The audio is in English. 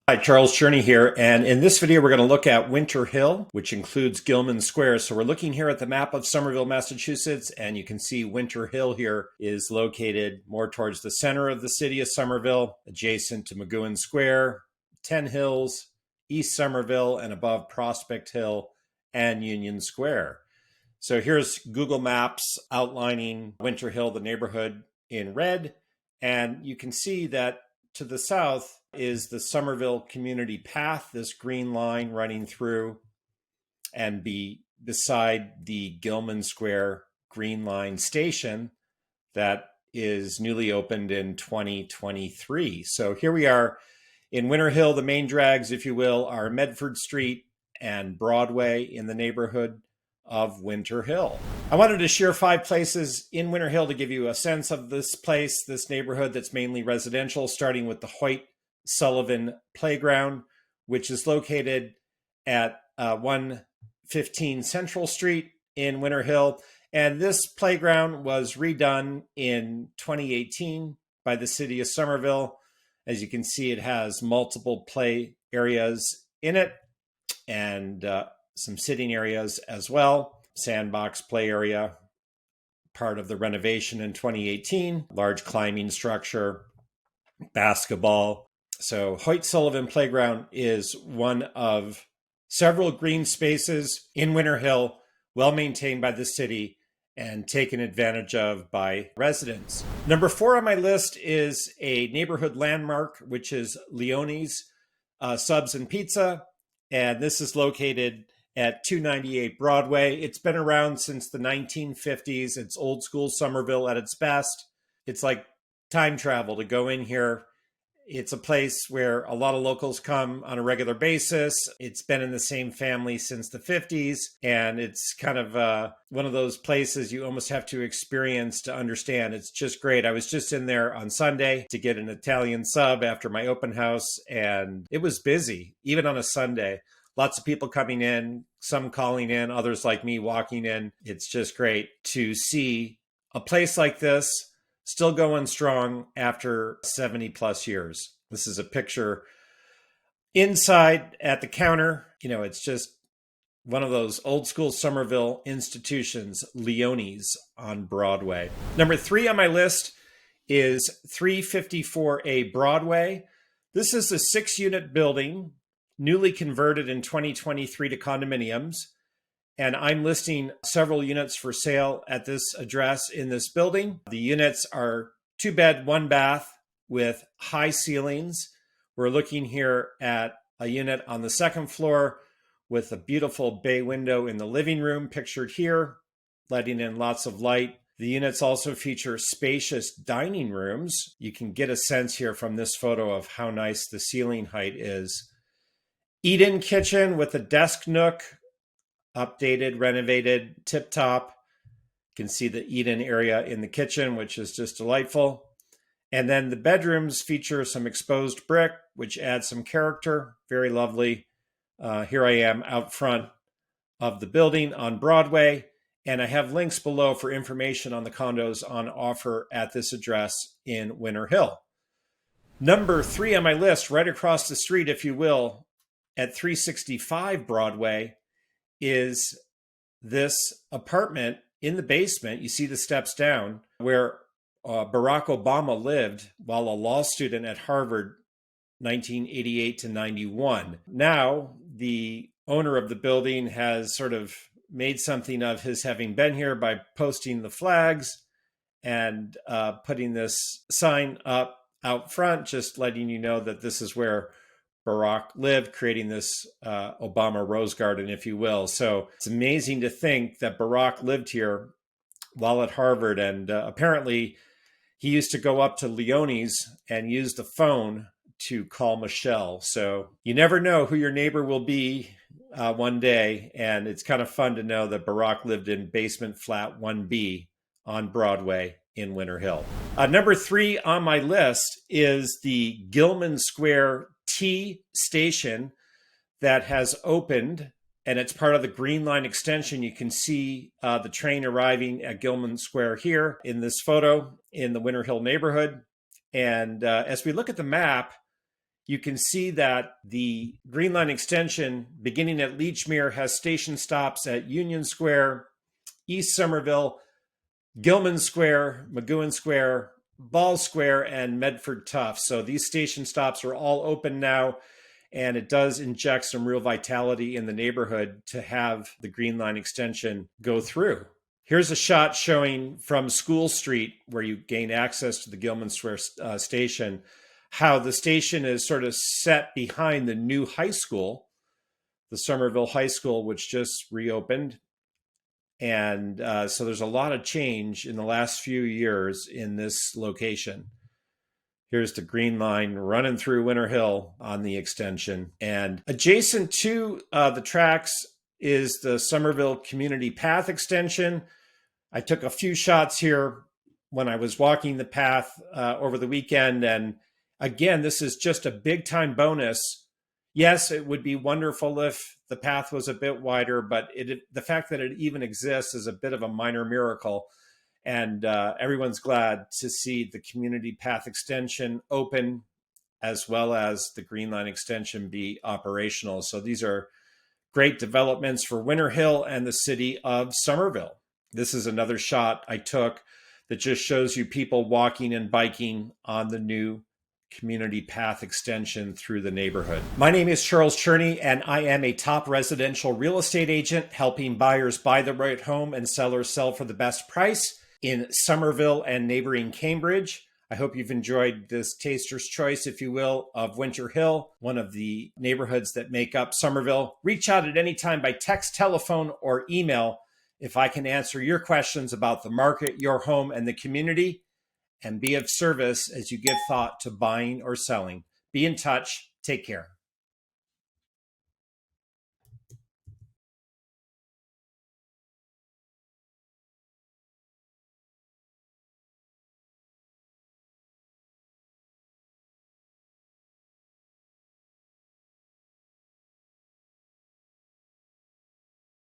Hi, Charles Cherney here, and in this video we're going to look at Winter Hill, which includes Gilman Square. So we're looking here at the map of Somerville, Massachusetts, and you can see Winter Hill here is located more towards the center of the city of Somerville, adjacent to McGowan Square, 10 Hills, East Somerville, and above Prospect Hill and Union Square. So here's Google Maps outlining Winter Hill, the neighborhood, in red, and you can see that to the south is the Somerville Community Path, this green line running through, and beside the Gilman Square Green Line station that is newly opened in 2023. So here we are in Winter Hill. The main drags, if you will, are Medford Street and Broadway in the neighborhood of Winter Hill. I wanted to share 5 places in Winter Hill to give you a sense of this place, this neighborhood that's mainly residential, starting with the Hoyt-Sullivan Playground, which is located at 115 Central Street in Winter Hill. And this playground was redone in 2018 by the city of Somerville. As you can see, it has multiple play areas in it and some sitting areas as well. Sandbox play area, part of the renovation in 2018, large climbing structure, basketball. So Hoyt-Sullivan Playground is one of several green spaces in Winter Hill, well maintained by the city and taken advantage of by residents. Number 4 on my list is a neighborhood landmark, which is Leone's Subs and Pizza. And this is located at 298 Broadway. It's been around since the 1950s. It's old school Somerville at its best. It's like time travel to go in here. It's a place where a lot of locals come on a regular basis. It's been in the same family since the 50s, and it's kind of one of those places you almost have to experience to understand. It's just great. I was just in there on Sunday to get an Italian sub after my open house, and it was busy, even on a Sunday. Lots of people coming in, some calling in, others like me walking in. It's just great to see a place like this still going strong after 70 plus years. This is a picture inside at the counter. You know, it's just one of those old school Somerville institutions, Leone's on Broadway. Number 3 on my list is 354A Broadway. This is a 6-unit building, newly converted in 2023 to condominiums. And I'm listing several units for sale at this address in this building. The units are 2-bed, 1-bath with high ceilings. We're looking here at a unit on the 2nd floor with a beautiful bay window in the living room pictured here, letting in lots of light. The units also feature spacious dining rooms. You can get a sense here from this photo of how nice the ceiling height is. Eat-in kitchen with a desk nook, updated, renovated, tip-top. You can see the eat-in area in the kitchen, which is just delightful. And then the bedrooms feature some exposed brick, which adds some character. Very lovely. Here I am out front of the building on Broadway, and I have links below for information on the condos on offer at this address in Winter Hill. Number 3 on my list, right across the street, if you will, at 365 Broadway, is this apartment in the basement. You see the steps down where Barack Obama lived while a law student at Harvard, 1988 to 91. Now, the owner of the building has sort of made something of his having been here by posting the flags and putting this sign up out front, just letting you know that this is where Barack lived, creating this Obama Rose Garden, if you will. So it's amazing to think that Barack lived here while at Harvard, and apparently he used to go up to Leone's and use the phone to call Michelle. So you never know who your neighbor will be one day, and it's kind of fun to know that Barack lived in basement flat 1B on Broadway in Winter Hill. Number 3 on my list is the Gilman Square T station that has opened, and it's part of the Green Line extension. You can see the train arriving at Gilman Square here in this photo in the Winter Hill neighborhood. And as we look at the map, you can see that the Green Line extension beginning at Leechmere has station stops at Union Square, East Somerville, Gilman Square, McGowan Square, Ball Square, and Medford Tufts. So these station stops are all open now, and it does inject some real vitality in the neighborhood to have the Green Line extension go through. Here's a shot showing from School Street, where you gain access to the Gilman Square station, how the station is sort of set behind the new high school, the Somerville High School, which just reopened. And so there's a lot of change in the last few years in this location. Here's the Green Line running through Winter Hill on the extension. And adjacent to the tracks is the Somerville Community Path extension. I took a few shots here when I was walking the path over the weekend. And again, this is just a big time bonus. Yes, it would be wonderful if the path was a bit wider, but the fact that it even exists is a bit of a minor miracle. And everyone's glad to see the community path extension open, as well as the Green Line extension be operational. So these are great developments for Winter Hill and the city of Somerville. This is another shot I took that just shows you people walking and biking on the new community path extension through the neighborhood. My name is Charles Cherney, and I am a top residential real estate agent helping buyers buy the right home and sellers sell for the best price in Somerville and neighboring Cambridge. I hope you've enjoyed this taster's choice, if you will, of Winter Hill, one of the neighborhoods that make up Somerville. Reach out at any time by text, telephone, or email if I can answer your questions about the market, your home, and the community, and be of service as you give thought to buying or selling. Be in touch. Take care.